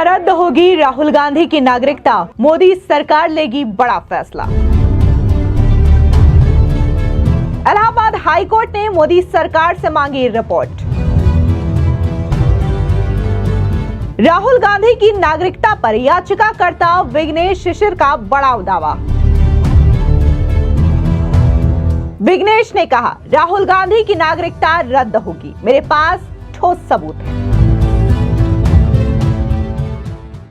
क्या रद्द होगी राहुल गांधी की नागरिकता? मोदी सरकार लेगी बड़ा फैसला। इलाहाबाद हाईकोर्ट ने मोदी सरकार से मांगी रिपोर्ट। राहुल गांधी की नागरिकता पर याचिकाकर्ता विघ्नेश शिशिर का बड़ा दावा। विघ्नेश ने कहा, राहुल गांधी की नागरिकता रद्द होगी, मेरे पास ठोस सबूत है।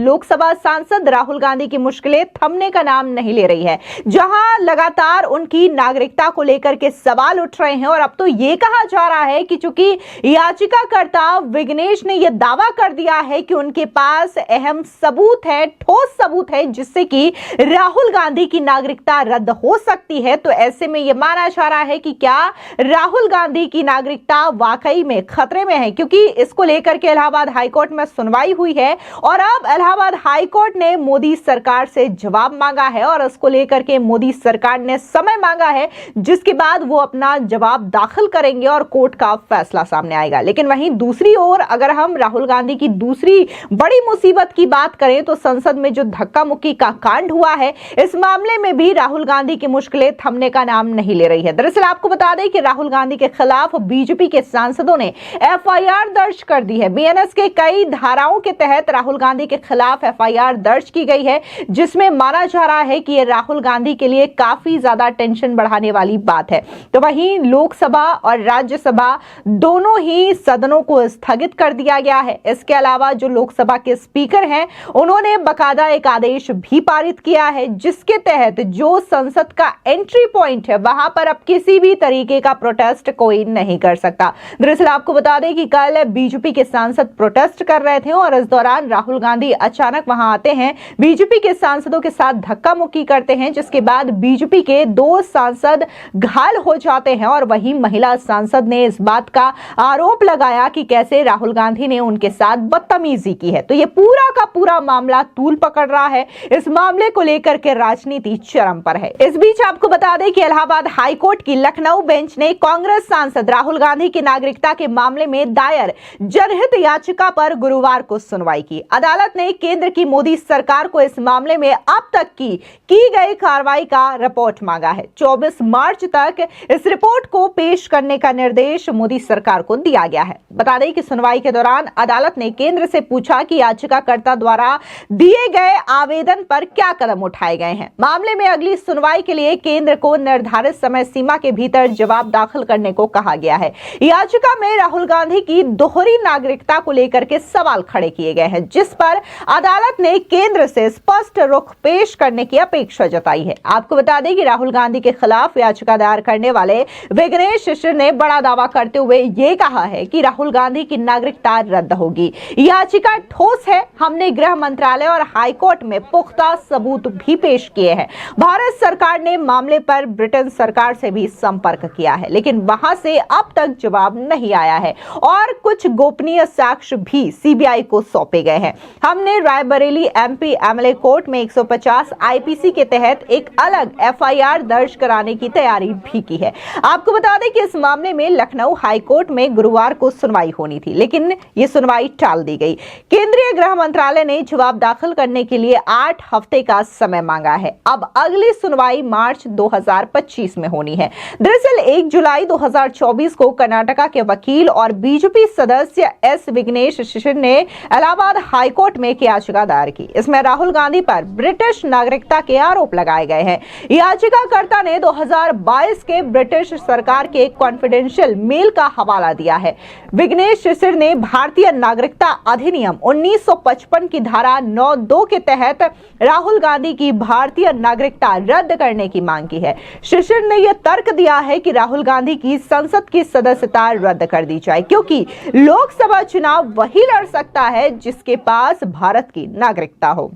लोकसभा सांसद राहुल गांधी की मुश्किलें थमने का नाम नहीं ले रही है। जहां लगातार उनकी नागरिकता को लेकर के सवाल उठ रहे हैं और अब तो ये कहा जा रहा है कि चूंकि याचिकाकर्ता विघ्नेश ने यह दावा कर दिया है कि उनके पास अहम सबूत है, ठोस सबूत है, जिससे कि राहुल गांधी की नागरिकता रद्द हो सकती है, तो ऐसे में यह माना जा रहा है कि क्या राहुल गांधी की नागरिकता वाकई में खतरे में है, क्योंकि इसको लेकर के इलाहाबाद हाईकोर्ट में सुनवाई हुई है और अब इलाहाबाद हाईकोर्ट ने मोदी सरकार से जवाब मांगा है और इसको लेकर के मोदी सरकार ने समय मांगा है, जिसके बाद वो अपना जवाब दाखिल करेंगे और कोर्ट का फैसला सामने आएगा। लेकिन वहीं दूसरी ओर अगर हम राहुल गांधी की दूसरी बड़ी मुसीबत की बात करें तो संसद में जो धक्का मुक्की का कांड हुआ है, इस मामले में भी राहुल गांधी की मुश्किलें थमने का नाम नहीं ले रही है। दरअसल आपको बता दें कि राहुल गांधी के खिलाफ बीजेपी के सांसदों ने एफआईआर दर्ज कर दी है। बीएनएस के कई धाराओं के तहत राहुल गांधी के खिलाफ एफआईआर दर्ज की गई है, जिसमें माना जा रहा है कि यह राहुल गांधी के लिए काफी ज्यादा टेंशन बढ़ाने वाली बात है। तो वहीं लोकसभा और राज्यसभा दोनों ही सदनों को स्थगित कर दिया गया है। इसके अलावा जो लोकसभा के स्पीकर हैं, उन्होंने बकायदा एक आदेश भी पारित किया है, जिसके तहत जो संसद का एंट्री पॉइंट है वहां पर अब किसी भी तरीके का प्रोटेस्ट कोई नहीं कर सकता। दरअसल आपको बता दें कि कल बीजेपी के सांसद प्रोटेस्ट कर रहे थे और इस दौरान राहुल गांधी अचानक वहां आते हैं, बीजेपी के सांसदों के साथ धक्का मुक्की करते हैं, जिसके बाद बीजेपी के 2 सांसद घायल हो जाते हैं और वहीं महिला सांसद ने इस बात का आरोप लगाया कि कैसे राहुल गांधी ने उनके साथ बदतमीजी की है। तो ये पूरा का पूरा मामला तूल पकड़ रहा है। इस मामले को लेकर के राजनीति चरम पर है। इस बीच आपको बता दें कि इलाहाबाद हाईकोर्ट की लखनऊ बेंच ने कांग्रेस सांसद राहुल गांधी की नागरिकता के मामले में दायर जनहित याचिका पर गुरुवार को सुनवाई की। अदालत ने केंद्र की मोदी सरकार को इस मामले में अब तक की गई कार्रवाई का रिपोर्ट मांगा है। 24 मार्च तक इस रिपोर्ट को पेश करने का निर्देश मोदी सरकार को दिया गया है। बता दें कि सुनवाई के दौरान अदालत ने केंद्र से पूछा कि याचिकाकर्ता द्वारा दिए गए आवेदन पर क्या कदम उठाए गए हैं। मामले में अगली सुनवाई के लिए केंद्र को निर्धारित समय सीमा के भीतर जवाब दाखिल करने को कहा गया है। याचिका में राहुल गांधी की दोहरी नागरिकता को लेकर के सवाल खड़े किए गए हैं, जिस पर अदालत ने केंद्र से स्पष्ट रुख पेश करने की अपेक्षा जताई है। आपको बता दें कि राहुल गांधी के खिलाफ याचिका दायर करने वाले विघ्नेश शिशिर ने बड़ा दावा करते हुए यह कहा है कि राहुल गांधी की नागरिकता रद्द होगी। याचिका ठोस है, हमने गृह मंत्रालय और हाईकोर्ट में पुख्ता सबूत भी पेश किए हैं। भारत सरकार ने मामले पर ब्रिटेन सरकार से भी संपर्क किया है, लेकिन वहां से अब तक जवाब नहीं आया है और कुछ गोपनीय साक्ष्य भी सीबीआई को सौंपे गए हैं। हमने रायबरेली एमपी एमएलए कोर्ट में 150 आईपीसी के तहत एक अलग एफआईआर दर्ज कराने की तैयारी भी की है। आपको बता दें कि इस मामले में लखनऊ हाईकोर्ट में गुरुवार को सुनवाई होनी थी, लेकिन ये सुनवाई टाल दी गई। केंद्रीय गृह मंत्रालय ने जवाब दाखिल करने के लिए 8 हफ्ते का समय मांगा है। अब अगली सुनवाई मार्च 2025 में होनी है। दरअसल 1 जुलाई 2024 को कर्नाटका के वकील और बीजेपी सदस्य एस विघ्नेश शिशिर ने इलाहाबाद हाईकोर्ट में एक याचिका दायर की। इसमें राहुल गांधी पर ब्रिटिश नागरिकता के आरोप लगाए गए हैं। याचिकाकर्ता ने 2022 के ब्रिटिश सरकार के कॉन्फिडेंशियल मेल का हवाला दिया है। विघ्नेश शिशिर ने भारतीय नागरिकता अधिनियम 1955 की धारा 9(2) के तहत राहुल गांधी की भारतीय नागरिकता रद्द करने की मांग की है। शिशिर ने यह तर्क दिया है कि राहुल गांधी की संसद की सदस्यता रद्द कर दी जाए, क्योंकि लोकसभा चुनाव वही लड़ सकता है जिसके पास भारत की नागरिकता हो।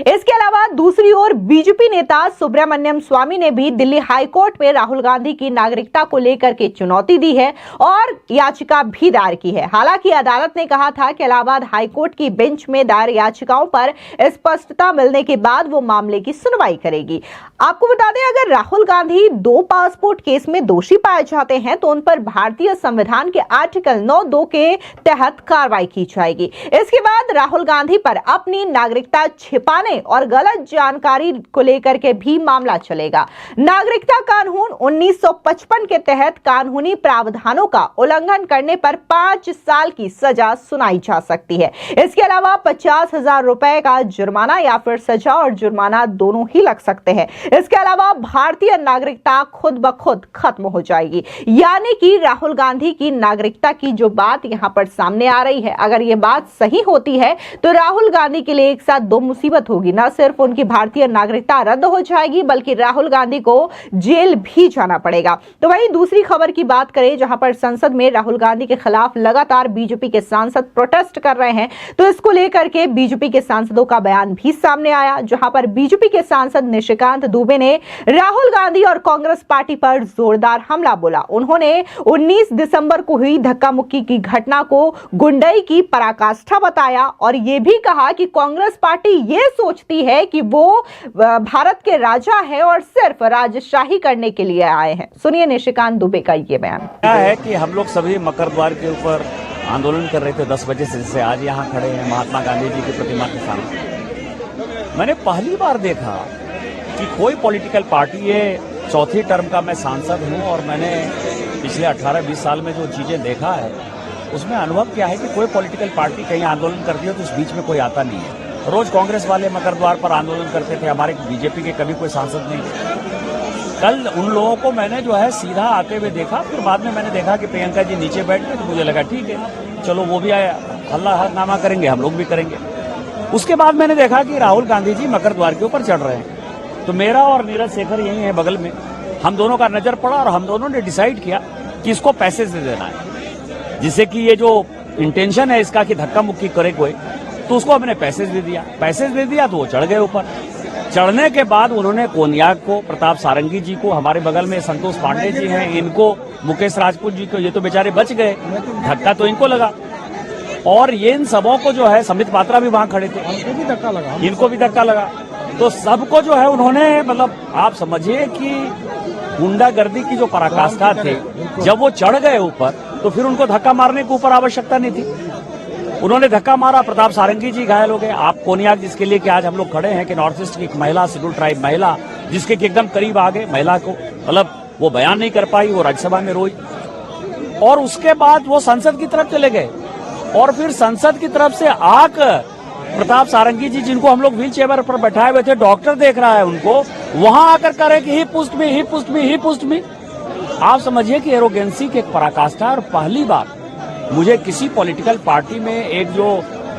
इसके अलावा दूसरी ओर बीजेपी नेता सुब्रमण्यम स्वामी ने भी दिल्ली हाईकोर्ट में राहुल गांधी की नागरिकता को लेकर के चुनौती दी है और याचिका भी दायर की है। हालांकि अदालत ने कहा था कि इलाहाबाद हाईकोर्ट की बेंच में दायर याचिकाओं पर स्पष्टता मिलने के बाद वो मामले की सुनवाई करेगी। आपको बता दें, अगर राहुल गांधी 2 पासपोर्ट केस में दोषी पाए जाते हैं तो उन पर भारतीय संविधान के आर्टिकल 9(2) के तहत कार्रवाई की जाएगी। इसके बाद राहुल गांधी पर अपनी नागरिकता छिपाने और गलत जानकारी को लेकर के भी मामला चलेगा। नागरिकता कानून 1955 के तहत कानूनी प्रावधानों का उल्लंघन करने पर 5 साल की सजा सुनाई जा सकती है। इसके अलावा 50,000 रुपए का जुर्माना या फिर सजा और जुर्माना दोनों ही लग सकते हैं। इसके अलावा भारतीय नागरिकता खुद ब खुद खत्म हो जाएगी। यानी कि राहुल गांधी की नागरिकता की जो बात यहां पर सामने आ रही है, अगर यह बात सही होती है तो राहुल गांधी के लिए एक साथ 2 मुसीबत होगी। न सिर्फ उनकी भारतीय नागरिकता रद्द हो जाएगी बल्कि राहुल गांधी को जेल भी जाना पड़ेगा। तो वहीं दूसरी खबर की बात करें, जहां पर संसद में राहुल गांधी के खिलाफ लगातार बीजेपी के सांसद प्रोटेस्ट कर रहे हैं, तो इसको लेकर के बीजेपी के सांसदों का बयान भी सामने आया, जहां पर बीजेपी के सांसद निशिकांत दुबे ने राहुल गांधी और कांग्रेस पार्टी पर जोरदार हमला बोला। उन्होंने 19 दिसंबर को हुई धक्का मुक्की की घटना को गुंडई की पराकाष्ठा बताया और यह भी कहा कि कांग्रेस पार्टी यह सोचती है कि वो भारत के राजा है और सिर्फ राजशाही करने के लिए आए हैं। सुनिए निशिकांत दुबे का ये बयान। क्या है कि हम लोग सभी मकर द्वार के ऊपर आंदोलन कर रहे थे 10 बजे से, जैसे आज यहाँ खड़े हैं महात्मा गांधी जी की प्रतिमा के सामने। मैंने पहली बार देखा कि कोई पॉलिटिकल पार्टी, ये चौथी टर्म का मैं सांसद हूँ और मैंने पिछले 18-20 साल में जो चीजें देखा है उसमें अनुभव किया है कि कोई पॉलिटिकल पार्टी कहीं आंदोलन करती है तो उस बीच में कोई आता नहीं है। रोज कांग्रेस वाले मकर द्वार पर आंदोलन करते थे, हमारे बीजेपी के कभी कोई सांसद नहीं थे। कल उन लोगों को मैंने जो है सीधा आते हुए देखा, फिर बाद में मैंने देखा कि प्रियंका जी नीचे बैठ गए, तो मुझे लगा ठीक है चलो वो भी आया, हल्ला हंगामा करेंगे, हम लोग भी करेंगे। उसके बाद मैंने देखा कि राहुल गांधी जी मकर द्वार के ऊपर चढ़ रहे हैं, तो मेरा और नीरज शेखर यही है बगल में, हम दोनों का नजर पड़ा और हम दोनों ने डिसाइड किया कि इसको पैसे से देना है, जिससे कि ये जो इंटेंशन है इसका कि धक्का मुक्की करे कोई, तो उसको हमने पैसे दे दिया। पैसे दे दिया तो वो चढ़ गए ऊपर। चढ़ने के बाद उन्होंने कोनियाक को, प्रताप सारंगी जी को, हमारे बगल में संतोष पांडे जी हैं, इनको, मुकेश राजपूत जी को, ये तो बेचारे बच गए, धक्का तो इनको लगा। और ये इन सबों को जो है, संबित पात्रा भी वहां खड़े थे, इनको भी धक्का लगा। तो सबको जो है उन्होंने, मतलब आप समझिए कि गुंडागर्दी की जो पराकाष्ठा थे, जब वो चढ़ गए ऊपर तो फिर उनको धक्का मारने के ऊपर आवश्यकता नहीं थी। उन्होंने धक्का मारा, प्रताप सारंगी जी घायल हो गए। आप कोनियाक, जिसके लिए कि आज हम लोग खड़े हैं, कि नॉर्थ ईस्ट की एक महिला, शेड्यूल ट्राइब महिला, जिसके एकदम करीब आ गए, महिला को मतलब वो बयान नहीं कर पाई, वो राज्यसभा में रोई। और उसके बाद वो संसद की तरफ चले गए और फिर संसद की तरफ से आकर प्रताप सारंगी जी, जिनको हम लोग व्हील चेयर पर बैठाए हुए थे, डॉक्टर देख रहा है उनको, वहां आकर करे कि ही पुस्ट मी, ही पुस्ट मी, ही पुस्ट मी। आप समझिए कि एरोगेंसी की एक पराकाष्ठा। और पहली बार मुझे किसी पॉलिटिकल पार्टी में एक जो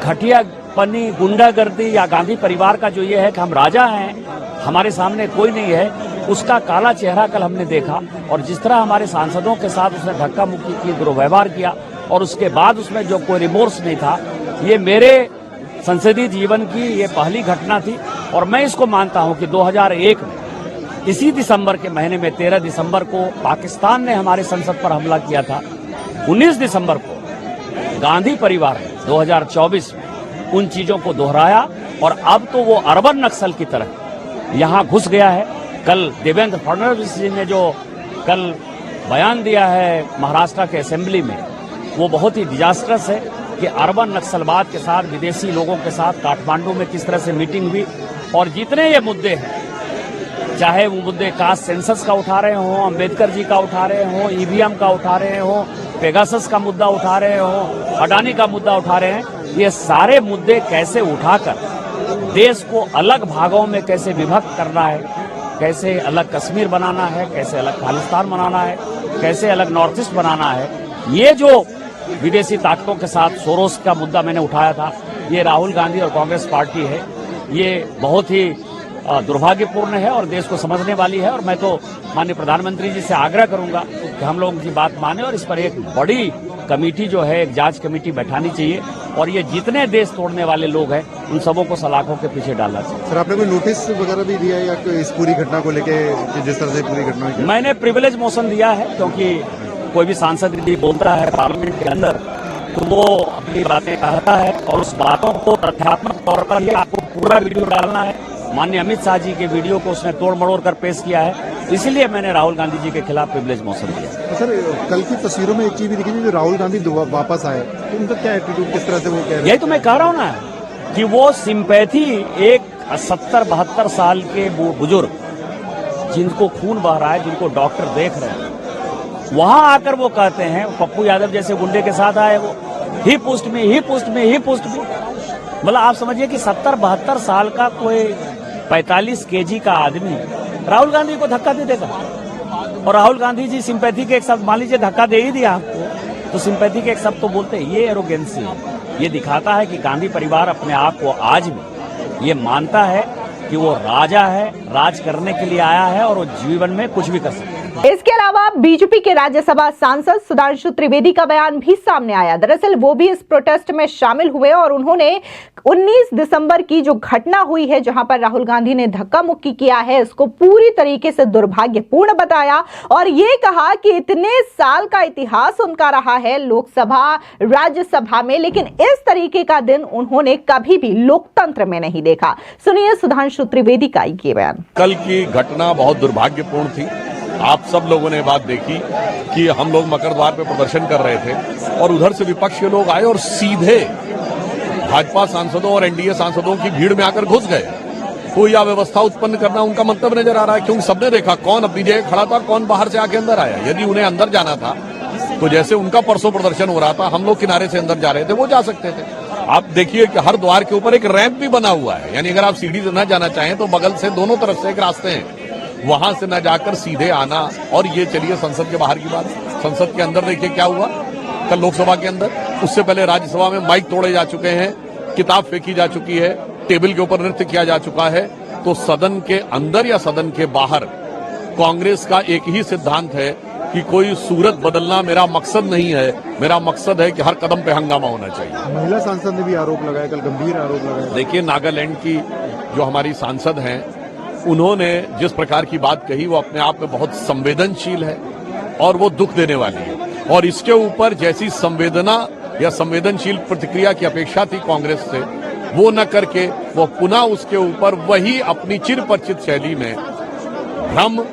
घटियापनी, गुंडागर्दी या गांधी परिवार का जो ये है कि हम राजा हैं, हमारे सामने कोई नहीं है, उसका काला चेहरा कल हमने देखा। और जिस तरह हमारे सांसदों के साथ उसने धक्का मुक्की की, दुर्व्यवहार किया, और उसके बाद उसमें जो कोई रिमोर्स नहीं था, ये मेरे संसदीय जीवन की ये पहली घटना थी। और मैं इसको मानता हूं कि 2001 में इसी दिसंबर के महीने में 13 दिसंबर को पाकिस्तान ने हमारे संसद पर हमला किया था। 19 दिसंबर को गांधी परिवार ने 2024 में उन चीजों को दोहराया और अब तो वो अर्बन नक्सल की तरह यहां घुस गया है। कल देवेंद्र फडणवीस जी ने जो कल बयान दिया है महाराष्ट्र के असेंबली में, वो बहुत ही डिजास्टर्स है कि अर्बन नक्सलवाद के साथ, विदेशी लोगों के साथ काठमांडू में किस तरह से मीटिंग हुई। और जितने ये मुद्दे हैं, चाहे वो मुद्दे कास्ट सेंसस का उठा रहे हों, अंबेडकर जी का उठा रहे हों, ईवीएम का उठा रहे हों, पेगासस का मुद्दा उठा रहे हों, अडानी का मुद्दा उठा रहे हैं, ये सारे मुद्दे कैसे उठाकर देश को अलग भागों में कैसे विभक्त करना है, कैसे अलग कश्मीर बनाना है, कैसे अलग खालिस्तान बनाना है, कैसे अलग नॉर्थ ईस्ट बनाना है, ये जो विदेशी ताकतों के साथ सोरोस का मुद्दा मैंने उठाया था, ये राहुल गांधी और कांग्रेस पार्टी है, ये बहुत ही दुर्भाग्यपूर्ण है और देश को समझने वाली है। और मैं तो माननीय प्रधानमंत्री जी से आग्रह करूंगा कि हम लोगों की बात माने और इस पर एक बड़ी कमेटी जो है, एक जांच कमेटी बैठानी चाहिए और ये जितने देश तोड़ने वाले लोग हैं उन सबों को सलाखों के पीछे डालना चाहिए। सर, आपने कोई नोटिस वगैरह भी दिया है या इस पूरी घटना को लेके, जिस तरह से पूरी घटना हुई? मैंने प्रिविलेज मोशन दिया है, क्योंकि कोई भी सांसद यदि बोलता है पार्लियामेंट के अंदर तो वो अपनी बातें कहता है और उस बातों को तथ्यात्मक तौर पर ही आपको पूरा वीडियो डालना है माननीय अमित शाह जी के वीडियो को उसने तोड़ मड़ोड़ कर पेश किया है, इसलिए मैंने राहुल गांधी जी के खिलाफ प्रिविलेज मोशन दिया। सर कल की तस्वीरों में एक चीज भी दिखी थी, जो राहुल गांधी वापस आए, तो उनका क्या एटीट्यूड, किस तरह से वो कह रहे हैं? यही तो मैं कह रहा हूं ना कि वो सिंपैथी एक 70-72 साल के बुजुर्ग जिनको खून बह रहा है, जिनको डॉक्टर देख रहे हैं, वहां आकर वो कहते हैं, पप्पू यादव जैसे गुंडे के साथ आए वो, ही पुस्ट में मतलब आप समझिए कि 70-72 साल का कोई 45 केजी का आदमी राहुल गांधी को धक्का दे देगा। और राहुल गांधी जी सिंपैथी के एक शब्द, मान लीजिए धक्का दे ही दिया आपको, तो सिंपैथी के एक शब्द तो बोलते हैं। ये एरोगेंसी है, ये दिखाता है कि गांधी परिवार अपने आप को आज भी ये मानता है कि वो राजा है, राज करने के लिए आया है और वो जीवन में कुछ भी कर सकता है। इसके अलावा बीजेपी के राज्यसभा सांसद सुधांशु त्रिवेदी का बयान भी सामने आया। दरअसल वो भी इस प्रोटेस्ट में शामिल हुए और उन्होंने 19 दिसंबर की जो घटना हुई है, जहां पर राहुल गांधी ने धक्का मुक्की किया है, इसको पूरी तरीके से दुर्भाग्यपूर्ण बताया और ये कहा कि इतने साल का इतिहास उनका रहा है लोकसभा राज्यसभा में, लेकिन इस तरीके का दिन उन्होंने कभी भी लोकतंत्र में नहीं देखा। सुनिए सुधांशु त्रिवेदी का ये बयान। कल की घटना बहुत दुर्भाग्यपूर्ण थी। आप सब लोगों ने बात देखी कि हम लोग मकर द्वार पे प्रदर्शन कर रहे थे और उधर से विपक्ष के लोग आए और सीधे भाजपा सांसदों और एनडीए सांसदों की भीड़ में आकर घुस गए। कोई अव्यवस्था उत्पन्न करना उनका मंतव्य नजर आ रहा है, क्योंकि सबने देखा कौन अपनी जगह खड़ा था, कौन बाहर से आके अंदर आया। यदि उन्हें अंदर जाना था तो जैसे उनका परसों प्रदर्शन हो रहा था, हम लोग किनारे से अंदर जा रहे थे, वो जा सकते थे। आप देखिए कि हर द्वार के ऊपर एक रैंप भी बना हुआ है, यानी अगर आप सीढ़ी से न जाना चाहें तो बगल से दोनों तरफ से एक रास्ते हैं, वहां से न जाकर सीधे आना। और ये चलिए संसद के बाहर की बात, संसद के अंदर देखिए क्या हुआ कल लोकसभा के अंदर। उससे पहले राज्यसभा में माइक तोड़े जा चुके हैं, किताब फेंकी जा चुकी है, टेबल के ऊपर नृत्य किया जा चुका है। तो सदन के अंदर या सदन के बाहर कांग्रेस का एक ही सिद्धांत है कि कोई सूरत बदलना मेरा मकसद नहीं है, मेरा मकसद है कि हर कदम पे हंगामा होना चाहिए। महिला सांसद ने भी आरोप लगाया, कल गंभीर आरोप लगाया। देखिए नागालैंड की जो हमारी सांसद हैं, उन्होंने जिस प्रकार की बात कही वो अपने आप में बहुत संवेदनशील है और वो दुख देने वाली है। और इसके ऊपर जैसी संवेदना या संवेदनशील प्रतिक्रिया की अपेक्षा थी कांग्रेस से, वो न करके वो पुनः उसके ऊपर वही अपनी चिरपरिचित शैली में भ्रम,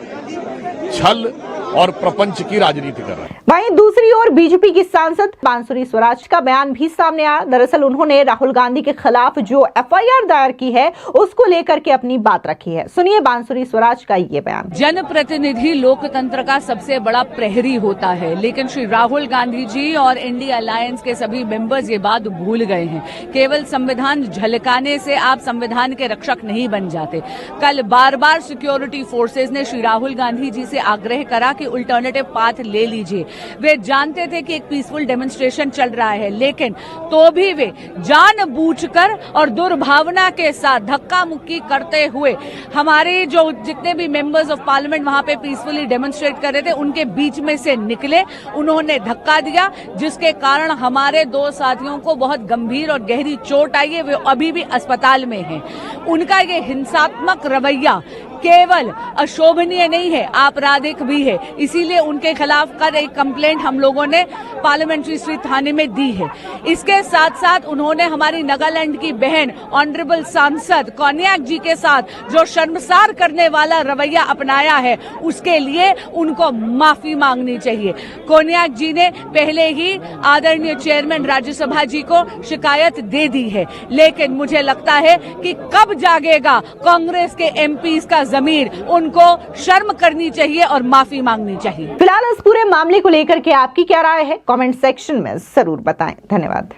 छल और प्रपंच की राजनीति कर रहे हैं। वहीं दूसरी ओर बीजेपी की सांसद बांसुरी स्वराज का बयान भी सामने आया। दरअसल उन्होंने राहुल गांधी के खिलाफ जो एफआईआर दायर की है उसको लेकर के अपनी बात रखी है। सुनिए बांसुरी स्वराज का ये बयान। जनप्रतिनिधि लोकतंत्र का सबसे बड़ा प्रहरी होता है, लेकिन श्री राहुल गांधी जी और इंडिया अलायंस के सभी मेंबर्स ये बात भूल गए हैं। केवल संविधान झलकाने से आप संविधान के रक्षक नहीं बन जाते। कल बार बार सिक्योरिटी फोर्सेज ने श्री राहुल गांधी जी से आग्रह करा कि अल्टरनेटिव पाथ ले लीजिए। वे जानते थे कि एक पीसफुल डेमोन्स्ट्रेशन चल रहा है, लेकिन तो भी वे जानबूझकर और दुर्भावना के साथ धक्का मुक्की करते हुए हमारे जो जितने भी मेंबर्स ऑफ पार्लियामेंट वहां पे पीसफुली डेमोन्स्ट्रेट कर रहे थे उनके बीच में से निकले। उन्होंने धक्का दिया, जिसके कारण हमारे 2 साथियों को बहुत गंभीर और गहरी चोट आई है। वे अभी भी अस्पताल में हैं। उनका ये हिंसात्मक रवैया केवल अशोभनीय नहीं है, आपराधिक भी है। इसीलिए उनके खिलाफ कल एक कंप्लेंट हम लोगों ने पार्लियामेंट्री स्ट्रीट थाने में दी है। इसके साथ साथ उन्होंने हमारी नागालैंड की बहन ऑनरेबल सांसद कोन्याक जी के साथ जो शर्मसार करने वाला रवैया अपनाया है, उसके लिए उनको माफी मांगनी चाहिए। कोन्याक जी ने पहले ही आदरणीय चेयरमैन राज्यसभा जी को शिकायत दे दी है, लेकिन मुझे लगता है कि कब जागेगा कांग्रेस के एमपीज का जमीर, उनको शर्म करनी चाहिए और माफी मांगनी चाहिए। फिलहाल इस पूरे मामले को लेकर के आपकी क्या राय है, कमेंट सेक्शन में जरूर बताएं। धन्यवाद।